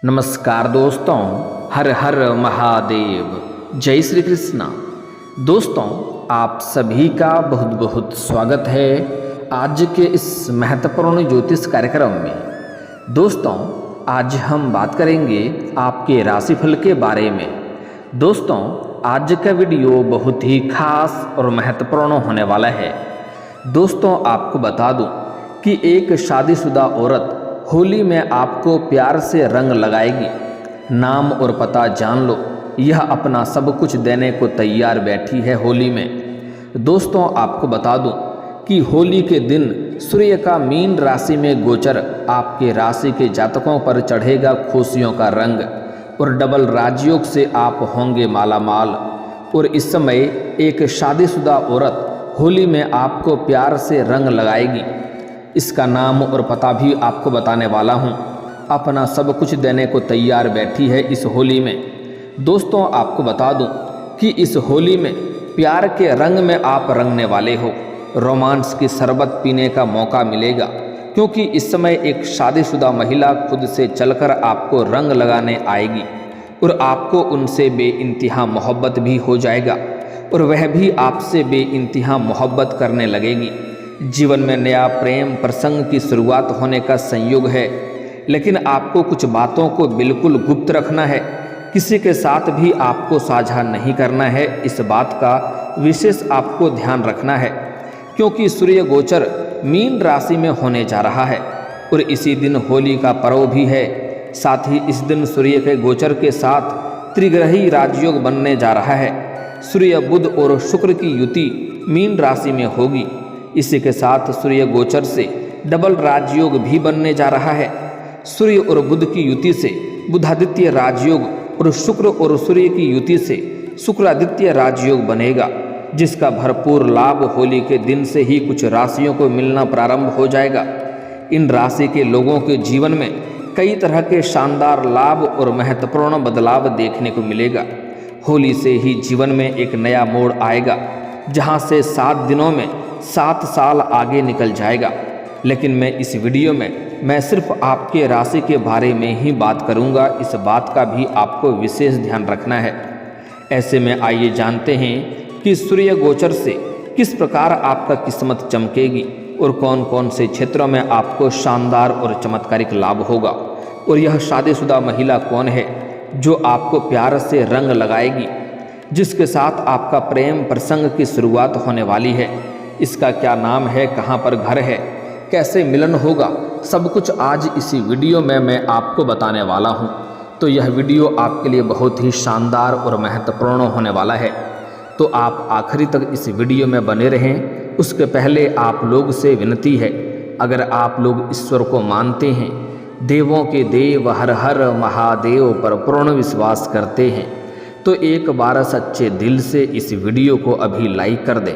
नमस्कार दोस्तों, हर हर महादेव, जय श्री कृष्णा। दोस्तों, आप सभी का बहुत बहुत स्वागत है आज के इस महत्वपूर्ण ज्योतिष कार्यक्रम में। दोस्तों, आज हम बात करेंगे आपके राशिफल के बारे में। दोस्तों, आज का वीडियो बहुत ही खास और महत्वपूर्ण होने वाला है। दोस्तों, आपको बता दूं कि एक शादीशुदा औरत होली में आपको प्यार से रंग लगाएगी। नाम और पता जान लो, यह अपना सब कुछ देने को तैयार बैठी है होली में। दोस्तों, आपको बता दूं कि होली के दिन सूर्य का मीन राशि में गोचर आपके राशि के जातकों पर चढ़ेगा खुशियों का रंग और डबल राजयोग से आप होंगे मालामाल। और इस समय एक शादीशुदा औरत होली में आपको प्यार से रंग लगाएगी। इसका नाम और पता भी आपको बताने वाला हूँ। अपना सब कुछ देने को तैयार बैठी है इस होली में। दोस्तों, आपको बता दूं कि इस होली में प्यार के रंग में आप रंगने वाले हो। रोमांस की शरबत पीने का मौका मिलेगा, क्योंकि इस समय एक शादीशुदा महिला खुद से चलकर आपको रंग लगाने आएगी और आपको उनसे बेइंतहा मोहब्बत भी हो जाएगा और वह भी आपसे बेइंतहा मोहब्बत करने लगेगी। जीवन में नया प्रेम प्रसंग की शुरुआत होने का संयोग है, लेकिन आपको कुछ बातों को बिल्कुल गुप्त रखना है। किसी के साथ भी आपको साझा नहीं करना है। इस बात का विशेष आपको ध्यान रखना है, क्योंकि सूर्य गोचर मीन राशि में होने जा रहा है और इसी दिन होली का पर्व भी है। साथ ही इस दिन सूर्य के गोचर के साथ त्रिग्रही राजयोग बनने जा रहा है। सूर्य बुध और शुक्र की युति मीन राशि में होगी। इसी के साथ सूर्य गोचर से डबल राजयोग भी बनने जा रहा है। सूर्य और बुध की युति से बुधादित्य राजयोग और शुक्र और सूर्य की युति से शुक्रादित्य राजयोग बनेगा, जिसका भरपूर लाभ होली के दिन से ही कुछ राशियों को मिलना प्रारंभ हो जाएगा। इन राशि के लोगों के जीवन में कई तरह के शानदार लाभ और महत्वपूर्ण बदलाव देखने को मिलेगा। होली से ही जीवन में एक नया मोड़ आएगा, जहां से 7 दिनों में 7 साल आगे निकल जाएगा। लेकिन मैं इस वीडियो में सिर्फ आपके राशि के बारे में ही बात करूंगा। इस बात का भी आपको विशेष ध्यान रखना है। ऐसे में आइए जानते हैं कि सूर्य गोचर से किस प्रकार आपका किस्मत चमकेगी और कौन कौन से क्षेत्रों में आपको शानदार और चमत्कारिक लाभ होगा। और यह शादीशुदा महिला कौन है जो आपको प्यार से रंग लगाएगी, जिसके साथ आपका प्रेम प्रसंग की शुरुआत होने वाली है। इसका क्या नाम है, कहाँ पर घर है, कैसे मिलन होगा, सब कुछ आज इसी वीडियो में मैं आपको बताने वाला हूँ। तो यह वीडियो आपके लिए बहुत ही शानदार और महत्वपूर्ण होने वाला है, तो आप आखिरी तक इस वीडियो में बने रहें। उसके पहले आप लोग से विनती है, अगर आप लोग ईश्वर को मानते हैं, देवों के देव हर हर महादेव पर पूर्ण विश्वास करते हैं, तो एक बार सच्चे दिल से इस वीडियो को अभी लाइक कर दें।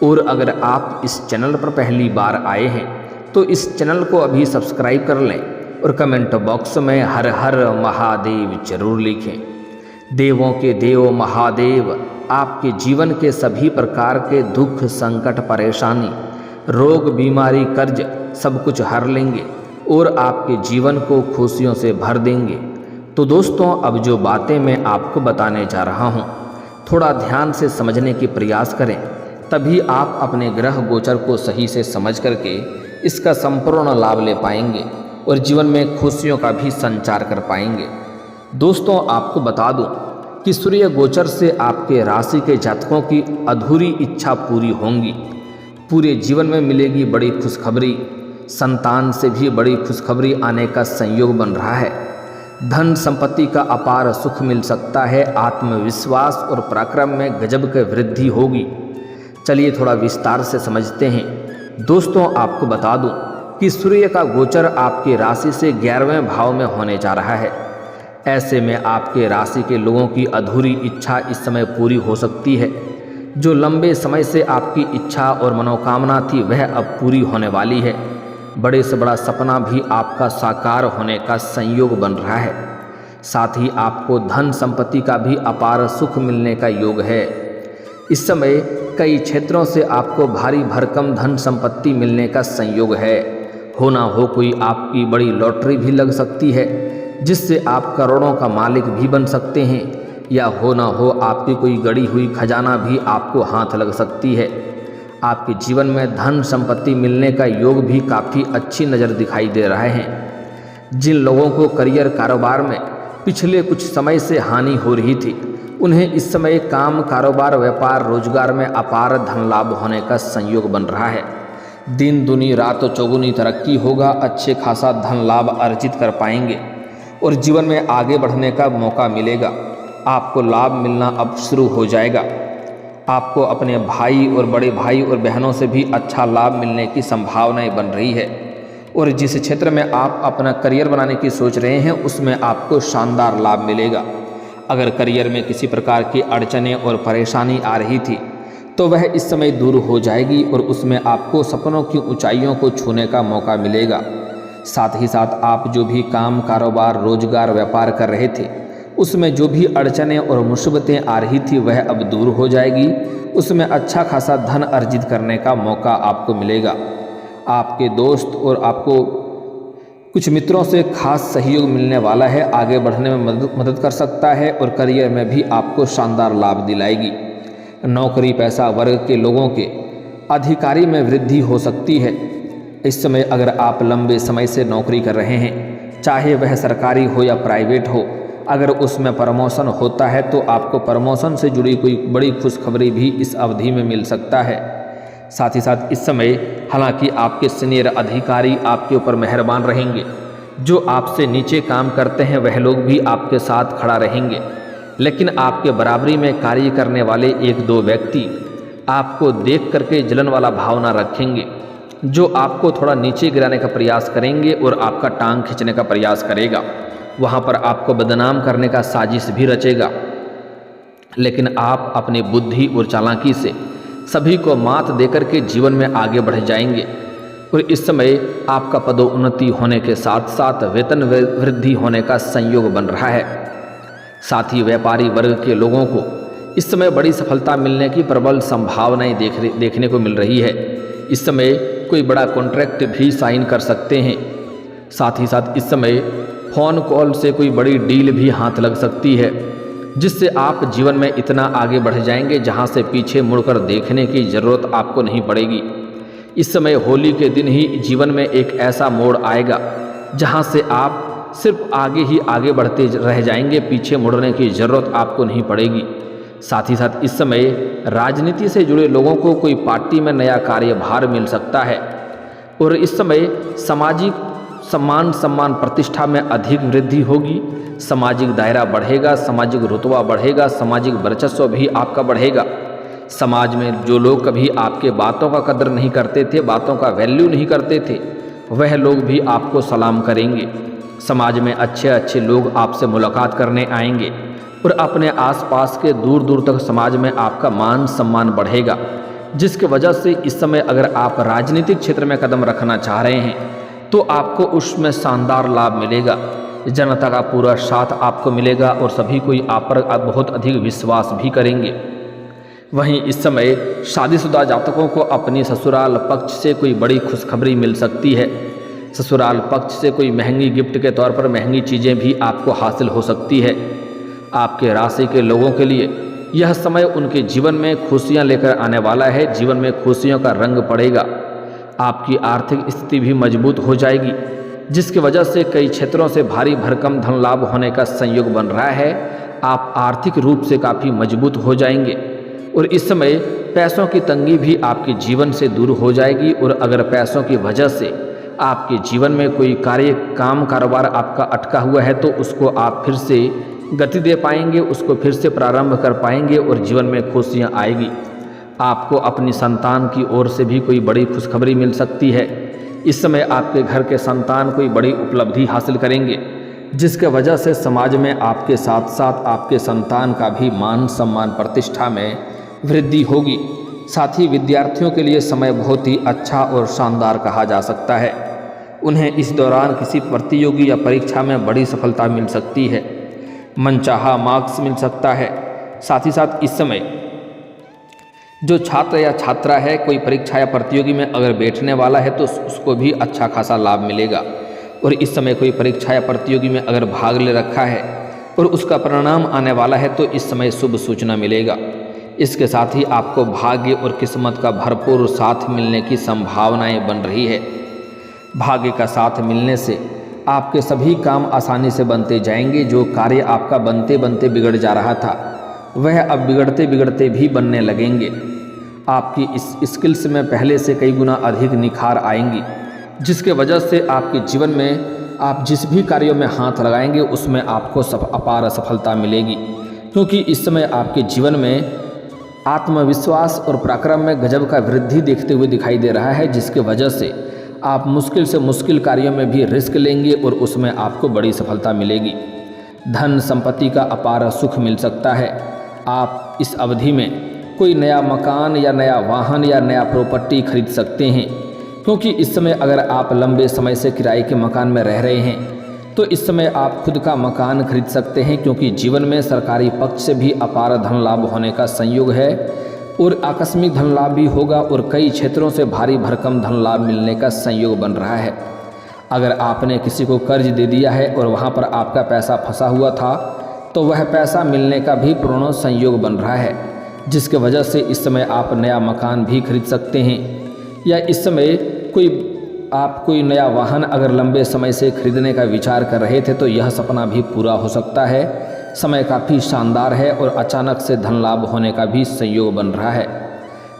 और अगर आप इस चैनल पर पहली बार आए हैं तो इस चैनल को अभी सब्सक्राइब कर लें और कमेंट बॉक्स में हर हर महादेव जरूर लिखें। देवों के देव महादेव आपके जीवन के सभी प्रकार के दुख संकट परेशानी रोग बीमारी कर्ज सब कुछ हर लेंगे और आपके जीवन को खुशियों से भर देंगे। तो दोस्तों, अब जो बातें मैं आपको बताने जा रहा हूँ, थोड़ा ध्यान से समझने की प्रयास करें, तभी आप अपने ग्रह गोचर को सही से समझ करके इसका संपूर्ण लाभ ले पाएंगे और जीवन में खुशियों का भी संचार कर पाएंगे। दोस्तों, आपको बता दूं कि सूर्य गोचर से आपके राशि के जातकों की अधूरी इच्छा पूरी होंगी। पूरे जीवन में मिलेगी बड़ी खुशखबरी। संतान से भी बड़ी खुशखबरी आने का संयोग बन रहा है। धन संपत्ति का अपार सुख मिल सकता है। आत्मविश्वास और पराक्रम में गजब की वृद्धि होगी। चलिए थोड़ा विस्तार से समझते हैं। दोस्तों, आपको बता दूं कि सूर्य का गोचर आपकी राशि से 11वें भाव में होने जा रहा है। ऐसे में आपके राशि के लोगों की अधूरी इच्छा इस समय पूरी हो सकती है। जो लंबे समय से आपकी इच्छा और मनोकामना थी, वह अब पूरी होने वाली है। बड़े से बड़ा सपना भी आपका साकार होने का संयोग बन रहा है। साथ ही आपको धन संपत्ति का भी अपार सुख मिलने का योग है। इस समय कई क्षेत्रों से आपको भारी भरकम धन संपत्ति मिलने का संयोग है। हो ना हो कोई आपकी बड़ी लॉटरी भी लग सकती है। जिससे आप करोड़ों का मालिक भी बन सकते हैं, या हो ना हो आपकी कोई गड़ी हुई खजाना भी आपको हाथ लग सकती है। आपके जीवन में धन संपत्ति मिलने का योग भी काफ़ी अच्छी नज़र दिखाई दे रहे हैं। जिन लोगों को करियर कारोबार में पिछले कुछ समय से हानि हो रही थी, उन्हें इस समय काम, कारोबार, व्यापार, रोजगार में अपार धन लाभ होने का संयोग बन रहा है। दिन दुनी रात चौगुनी तरक्की होगा, अच्छे खासा धन लाभ अर्जित कर पाएंगे और जीवन में आगे बढ़ने का मौका मिलेगा। आपको लाभ मिलना अब शुरू हो जाएगा। आपको अपने भाई और बड़े भाई और बहनों से भी अच्छा लाभ मिलने की संभावनाएं बन रही है और जिस क्षेत्र में आप अपना करियर बनाने की सोच रहे हैं उसमें आपको शानदार लाभ मिलेगा। अगर करियर में किसी प्रकार की अड़चनें और परेशानी आ रही थी तो वह इस समय दूर हो जाएगी और उसमें आपको सपनों की ऊंचाइयों को छूने का मौका मिलेगा। साथ ही साथ आप जो भी काम, कारोबार, रोजगार, व्यापार कर रहे थे उसमें जो भी अड़चनें और मुसीबतें आ रही थी वह अब दूर हो जाएगी। उसमें अच्छा खासा धन अर्जित करने का मौका आपको मिलेगा। आपके दोस्त और आपको कुछ मित्रों से खास सहयोग मिलने वाला है, आगे बढ़ने में मदद कर सकता है और करियर में भी आपको शानदार लाभ दिलाएगी। नौकरी पेशा वर्ग के लोगों के अधिकारी में वृद्धि हो सकती है। इस समय अगर आप लंबे समय से नौकरी कर रहे हैं, चाहे वह सरकारी हो या प्राइवेट हो, अगर उसमें प्रमोशन होता है तो आपको प्रमोशन से जुड़ी कोई बड़ी खुशखबरी भी इस अवधि में मिल सकता है। साथ ही साथ इस समय हालांकि आपके सीनियर अधिकारी आपके ऊपर मेहरबान रहेंगे, जो आपसे नीचे काम करते हैं वह लोग भी आपके साथ खड़ा रहेंगे, लेकिन आपके बराबरी में कार्य करने वाले एक दो व्यक्ति आपको देख करके जलन वाला भावना रखेंगे, जो आपको थोड़ा नीचे गिराने का प्रयास करेंगे और आपका टांग खींचने का प्रयास करेगा। वहाँ पर आपको बदनाम करने का साजिश भी रचेगा, लेकिन आप अपनी बुद्धि और चालाकी से सभी को मात देकर के जीवन में आगे बढ़ जाएंगे और इस समय आपका पदोन्नति होने के साथ साथ वेतन वृद्धि होने का संयोग बन रहा है। साथ ही व्यापारी वर्ग के लोगों को इस समय बड़ी सफलता मिलने की प्रबल संभावनाएं देखने को मिल रही है। इस समय कोई बड़ा कॉन्ट्रैक्ट भी साइन कर सकते हैं। साथ ही साथ इस समय फ़ोन कॉल से कोई बड़ी डील भी हाथ लग सकती है, जिससे आप जीवन में इतना आगे बढ़ जाएंगे जहां से पीछे मुड़कर देखने की ज़रूरत आपको नहीं पड़ेगी। इस समय होली के दिन ही जीवन में एक ऐसा मोड़ आएगा जहां से आप सिर्फ आगे ही आगे बढ़ते रह जाएंगे, पीछे मुड़ने की ज़रूरत आपको नहीं पड़ेगी। साथ ही साथ इस समय राजनीति से जुड़े लोगों को कोई पार्टी में नया कार्यभार मिल सकता है और इस समय सामाजिक सम्मान प्रतिष्ठा में अधिक वृद्धि होगी। सामाजिक दायरा बढ़ेगा, सामाजिक रुतबा बढ़ेगा, सामाजिक वर्चस्व भी आपका बढ़ेगा। समाज में जो लोग कभी आपके बातों का कदर नहीं करते थे, बातों का वैल्यू नहीं करते थे, वह लोग भी आपको सलाम करेंगे। समाज में अच्छे अच्छे लोग आपसे मुलाकात करने आएंगे और अपने आसपास के दूर दूर तक समाज में आपका मान सम्मान बढ़ेगा, जिसकी वजह से इस समय अगर आप राजनीतिक क्षेत्र में कदम रखना चाह रहे हैं तो आपको उसमें शानदार लाभ मिलेगा। जनता का पूरा साथ आपको मिलेगा और सभी कोई आप पर बहुत अधिक विश्वास भी करेंगे। वहीं इस समय शादीशुदा जातकों को अपनी ससुराल पक्ष से कोई बड़ी खुशखबरी मिल सकती है। ससुराल पक्ष से कोई महंगी गिफ्ट के तौर पर महंगी चीज़ें भी आपको हासिल हो सकती है। आपके राशि के लोगों के लिए यह समय उनके जीवन में खुशियां लेकर आने वाला है। जीवन में खुशियों का रंग पड़ेगा। आपकी आर्थिक स्थिति भी मजबूत हो जाएगी, जिसकी वजह से कई क्षेत्रों से भारी भरकम धन लाभ होने का संयोग बन रहा है। आप आर्थिक रूप से काफ़ी मजबूत हो जाएंगे और इस समय पैसों की तंगी भी आपके जीवन से दूर हो जाएगी और अगर पैसों की वजह से आपके जीवन में कोई काम कारोबार आपका अटका हुआ है तो उसको आप फिर से गति दे पाएंगे, उसको फिर से प्रारंभ कर पाएंगे और जीवन में खुशियाँ आएगी। आपको अपनी संतान की ओर से भी कोई बड़ी खुशखबरी मिल सकती है। इस समय आपके घर के संतान कोई बड़ी उपलब्धि हासिल करेंगे, जिसके वजह से समाज में आपके साथ साथ आपके संतान का भी मान सम्मान प्रतिष्ठा में वृद्धि होगी। साथ ही विद्यार्थियों के लिए समय बहुत ही अच्छा और शानदार कहा जा सकता है। उन्हें इस दौरान किसी प्रतियोगी या परीक्षा में बड़ी सफलता मिल सकती है, मनचाहा मार्क्स मिल सकता है। साथ ही साथ इस समय जो छात्र या छात्रा है कोई परीक्षा या प्रतियोगी में अगर बैठने वाला है तो उसको भी अच्छा खासा लाभ मिलेगा। और इस समय कोई परीक्षा या प्रतियोगी में अगर भाग ले रखा है और उसका परिणाम आने वाला है तो इस समय शुभ सूचना मिलेगा। इसके साथ ही आपको भाग्य और किस्मत का भरपूर साथ मिलने की संभावनाएं बन रही है। भाग्य का साथ मिलने से आपके सभी काम आसानी से बनते जाएंगे। जो कार्य आपका बनते बनते बिगड़ जा रहा था वह अब बिगड़ते बिगड़ते भी बनने लगेंगे। आपकी इस स्किल्स में पहले से कई गुना अधिक निखार आएंगी, जिसके वजह से आपके जीवन में आप जिस भी कार्यों में हाथ लगाएंगे उसमें आपको अपार सफलता मिलेगी। क्योंकि इस समय आपके जीवन में आत्मविश्वास और पराक्रम में गजब का वृद्धि देखते हुए दिखाई दे रहा है, जिसके वजह से आप मुश्किल से मुश्किल कार्यों में भी रिस्क लेंगे और उसमें आपको बड़ी सफलता मिलेगी। धन संपत्ति का अपार सुख मिल सकता है। आप इस अवधि में कोई नया मकान या नया वाहन या नया प्रॉपर्टी खरीद सकते हैं। क्योंकि इस समय अगर आप लंबे समय से किराए के मकान में रह रहे हैं तो इस समय आप खुद का मकान खरीद सकते हैं। क्योंकि जीवन में सरकारी पक्ष से भी अपार धन लाभ होने का संयोग है और आकस्मिक धन लाभ भी होगा और कई क्षेत्रों से भारी भरकम धन लाभ मिलने का संयोग बन रहा है। अगर आपने किसी को कर्ज दे दिया है और वहाँ पर आपका पैसा फंसा हुआ था तो वह पैसा मिलने का भी पूर्ण संयोग बन रहा है, जिसके वजह से इस समय आप नया मकान भी खरीद सकते हैं। या इस समय कोई नया वाहन अगर लंबे समय से खरीदने का विचार कर रहे थे तो यह सपना भी पूरा हो सकता है। समय काफ़ी शानदार है और अचानक से धन लाभ होने का भी संयोग बन रहा है।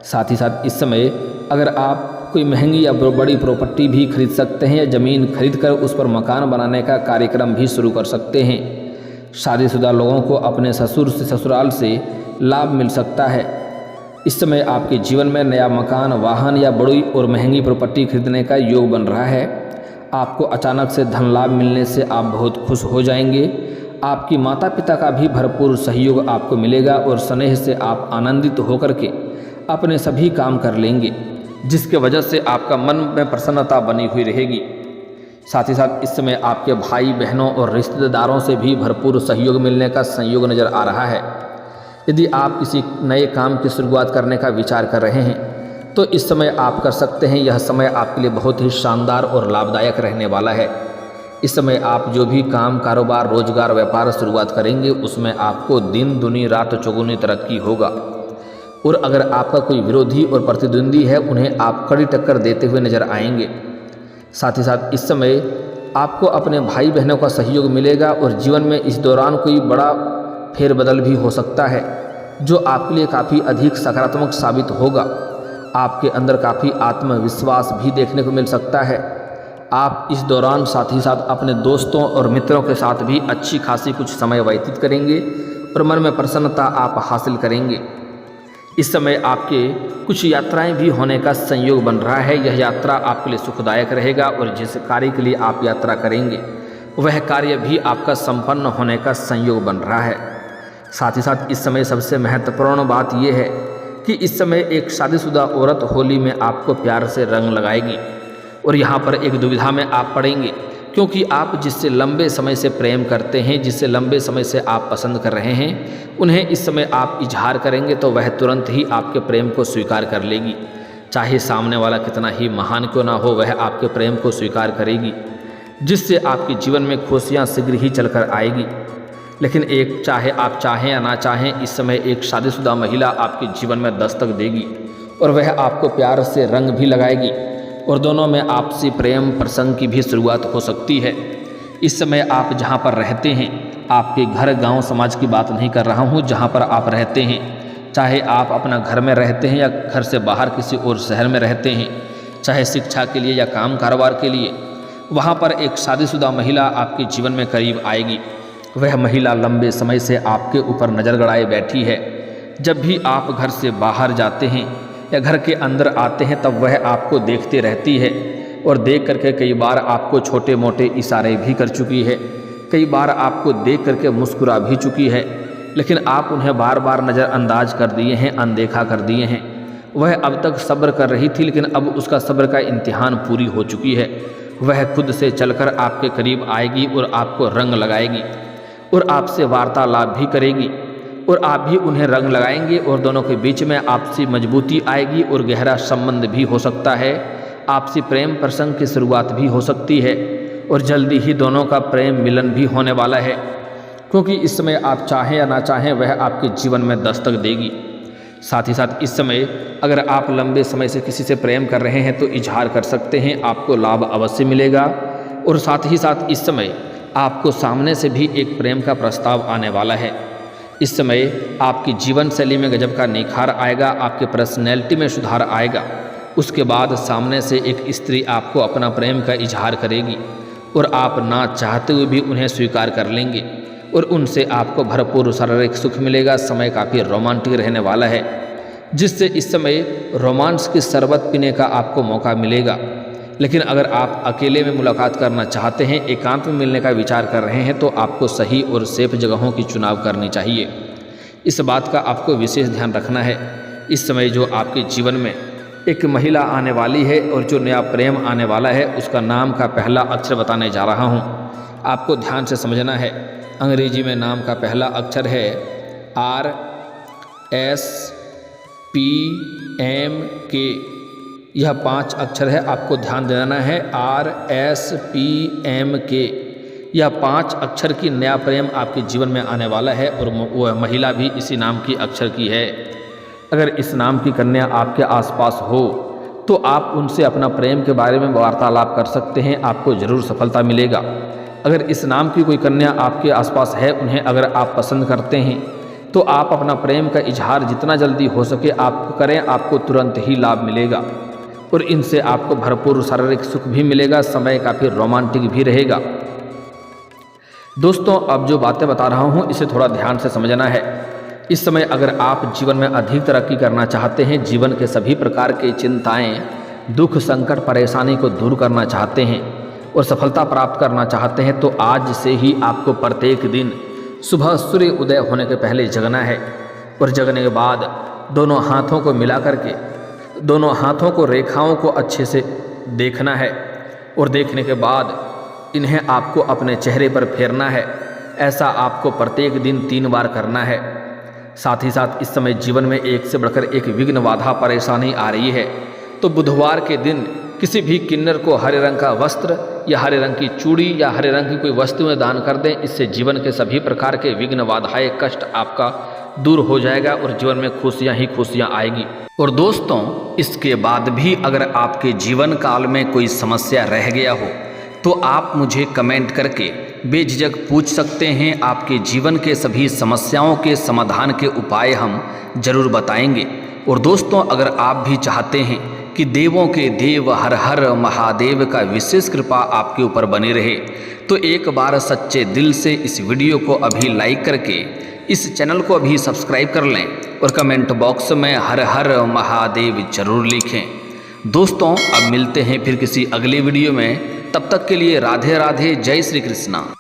साथ ही साथ इस समय अगर आप कोई महंगी या बड़ी प्रॉपर्टी भी खरीद सकते हैं या ज़मीन खरीद कर उस पर मकान बनाने का कार्यक्रम भी शुरू कर सकते हैं। शादीशुदा लोगों को अपने ससुराल से लाभ मिल सकता है। इस समय आपके जीवन में नया मकान, वाहन या बड़ी और महंगी प्रॉपर्टी खरीदने का योग बन रहा है। आपको अचानक से धन लाभ मिलने से आप बहुत खुश हो जाएंगे। आपकी माता पिता का भी भरपूर सहयोग आपको मिलेगा और स्नेह से आप आनंदित होकर के अपने सभी काम कर लेंगे, जिसके वजह से आपका मन में प्रसन्नता बनी हुई रहेगी। साथ ही साथ इस समय आपके भाई बहनों और रिश्तेदारों से भी भरपूर सहयोग मिलने का संयोग नज़र आ रहा है। यदि आप किसी नए काम की शुरुआत करने का विचार कर रहे हैं तो इस समय आप कर सकते हैं। यह समय आपके लिए बहुत ही शानदार और लाभदायक रहने वाला है। इस समय आप जो भी काम, कारोबार, रोजगार, व्यापार शुरुआत करेंगे उसमें आपको दिन दुनी रात चौगुनी तरक्की होगा। और अगर आपका कोई विरोधी और प्रतिद्वंदी है उन्हें आप कड़ी टक्कर देते हुए नजर आएंगे। साथ ही साथ इस समय आपको अपने भाई बहनों का सहयोग मिलेगा और जीवन में इस दौरान कोई बड़ा फेरबदल भी हो सकता है जो आपके लिए काफ़ी अधिक सकारात्मक साबित होगा। आपके अंदर काफ़ी आत्मविश्वास भी देखने को मिल सकता है। आप इस दौरान साथ ही साथ अपने दोस्तों और मित्रों के साथ भी अच्छी खासी कुछ समय व्यतीत करेंगे और मन में प्रसन्नता आप हासिल करेंगे। इस समय आपके कुछ यात्राएं भी होने का संयोग बन रहा है। यह यात्रा आपके लिए सुखदायक रहेगा और जिस कार्य के लिए आप यात्रा करेंगे वह कार्य भी आपका संपन्न होने का संयोग बन रहा है। साथ ही साथ इस समय सबसे महत्वपूर्ण बात यह है कि इस समय एक शादीशुदा औरत होली में आपको प्यार से रंग लगाएगी और यहाँ पर एक दुविधा में आप पड़ेंगे, क्योंकि आप जिससे लंबे समय से प्रेम करते हैं, जिससे लंबे समय से आप पसंद कर रहे हैं, उन्हें इस समय आप इजहार करेंगे तो वह तुरंत ही आपके प्रेम को स्वीकार कर लेगी। चाहे सामने वाला कितना ही महान क्यों ना हो, वह आपके प्रेम को स्वीकार करेगी, जिससे आपके जीवन में खुशियाँ शीघ्र ही चलकर आएगी। लेकिन एक चाहे आप चाहें या ना चाहें, इस समय एक शादीशुदा महिला आपके जीवन में दस्तक देगी और वह आपको प्यार से रंग भी लगाएगी और दोनों में आपसी प्रेम प्रसंग की भी शुरुआत हो सकती है। इस समय आप जहां पर रहते हैं, आपके घर, गांव, समाज की बात नहीं कर रहा हूं, जहां पर आप रहते हैं, चाहे आप अपना घर में रहते हैं या घर से बाहर किसी और शहर में रहते हैं, चाहे शिक्षा के लिए या काम कारोबार के लिए, वहां पर एक शादीशुदा महिला आपके जीवन में करीब आएगी। वह महिला लंबे समय से आपके ऊपर नज़र गड़ाए बैठी है। जब भी आप घर से बाहर जाते हैं या घर के अंदर आते हैं तब वह आपको देखते रहती है और देख करके कई बार आपको छोटे मोटे इशारे भी कर चुकी है, कई बार आपको देख करके मुस्कुरा भी चुकी है, लेकिन आप उन्हें बार बार नज़रअंदाज कर दिए हैं, अनदेखा कर दिए हैं। वह अब तक सब्र कर रही थी लेकिन अब उसका सब्र का इम्तिहान पूरी हो चुकी है। वह खुद से चलकर आपके करीब आएगी और आपको रंग लगाएगी और आपसे वार्तालाप भी करेगी और आप भी उन्हें रंग लगाएंगे और दोनों के बीच में आपसी मजबूती आएगी और गहरा संबंध भी हो सकता है। आपसी प्रेम प्रसंग की शुरुआत भी हो सकती है। और जल्दी ही दोनों का प्रेम मिलन भी होने वाला है, क्योंकि इस समय आप चाहें या ना चाहें वह आपके जीवन में दस्तक देगी। साथ ही साथ इस समय अगर आप लंबे समय से किसी से प्रेम कर रहे हैं तो इजहार कर सकते हैं, आपको लाभ अवश्य मिलेगा। और साथ ही साथ इस समय आपको सामने से भी एक प्रेम का प्रस्ताव आने वाला है। इस समय आपकी जीवन शैली में गजब का निखार आएगा, आपके पर्सनैलिटी में सुधार आएगा। उसके बाद सामने से एक स्त्री आपको अपना प्रेम का इजहार करेगी और आप ना चाहते हुए भी उन्हें स्वीकार कर लेंगे और उनसे आपको भरपूर शारीरिक सुख मिलेगा। समय काफ़ी रोमांटिक रहने वाला है, जिससे इस समय रोमांस की शरबत पीने का आपको मौका मिलेगा। लेकिन अगर आप अकेले में मुलाकात करना चाहते हैं, एकांत में मिलने का विचार कर रहे हैं, तो आपको सही और सेफ जगहों की चुनाव करनी चाहिए। इस बात का आपको विशेष ध्यान रखना है। इस समय जो आपके जीवन में एक महिला आने वाली है और जो नया प्रेम आने वाला है, उसका नाम का पहला अक्षर बताने जा रहा हूँ, आपको ध्यान से समझना है। अंग्रेजी में नाम का पहला अक्षर है RSPMK। यह 5 अक्षर है, आपको ध्यान देना है। RSPMK, यह 5 अक्षर की नया प्रेम आपके जीवन में आने वाला है और वह महिला भी इसी नाम की अक्षर की है। अगर इस नाम की कन्या आपके आसपास हो तो आप उनसे अपना प्रेम के बारे में वार्तालाप कर सकते हैं, आपको ज़रूर सफलता मिलेगा। अगर इस नाम की कोई कन्या आपके आसपास है, उन्हें अगर आप पसंद करते हैं तो आप अपना प्रेम का इजहार जितना जल्दी हो सके आप करें, आपको तुरंत ही लाभ मिलेगा और इनसे आपको भरपूर शारीरिक सुख भी मिलेगा। समय काफ़ी रोमांटिक भी रहेगा। दोस्तों, अब जो बातें बता रहा हूँ इसे थोड़ा ध्यान से समझना है। इस समय अगर आप जीवन में अधिक तरक्की करना चाहते हैं, जीवन के सभी प्रकार की चिंताएं, दुख, संकट, परेशानी को दूर करना चाहते हैं और सफलता प्राप्त करना चाहते हैं, तो आज से ही आपको प्रत्येक दिन सुबह सूर्य उदय होने के पहले जगना है और जगने के बाद दोनों हाथों को मिला करके दोनों हाथों को रेखाओं को अच्छे से देखना है और देखने के बाद इन्हें आपको अपने चेहरे पर फेरना है। ऐसा आपको प्रत्येक दिन 3 बार करना है। साथ ही साथ इस समय जीवन में एक से बढ़कर एक विघ्न, बाधा, परेशानी आ रही है, तो बुधवार के दिन किसी भी किन्नर को हरे रंग का वस्त्र या हरे रंग की चूड़ी या हरे रंग की कोई वस्तुएं दान कर दें। इससे जीवन के सभी प्रकार के विघ्न, बाधाएं, कष्ट आपका दूर हो जाएगा और जीवन में खुशियां ही खुशियां आएगी। और दोस्तों, इसके बाद भी अगर आपके जीवन काल में कोई समस्या रह गया हो तो आप मुझे कमेंट करके बेझिझक पूछ सकते हैं। आपके जीवन के सभी समस्याओं के समाधान के उपाय हम जरूर बताएंगे। और दोस्तों, अगर आप भी चाहते हैं कि देवों के देव हर हर महादेव का विशेष कृपा आपके ऊपर बनी रहे, तो एक बार सच्चे दिल से इस वीडियो को अभी लाइक करके इस चैनल को अभी सब्सक्राइब कर लें और कमेंट बॉक्स में हर हर महादेव जरूर लिखें। दोस्तों, अब मिलते हैं फिर किसी अगले वीडियो में। तब तक के लिए राधे राधे, जय श्री कृष्णा।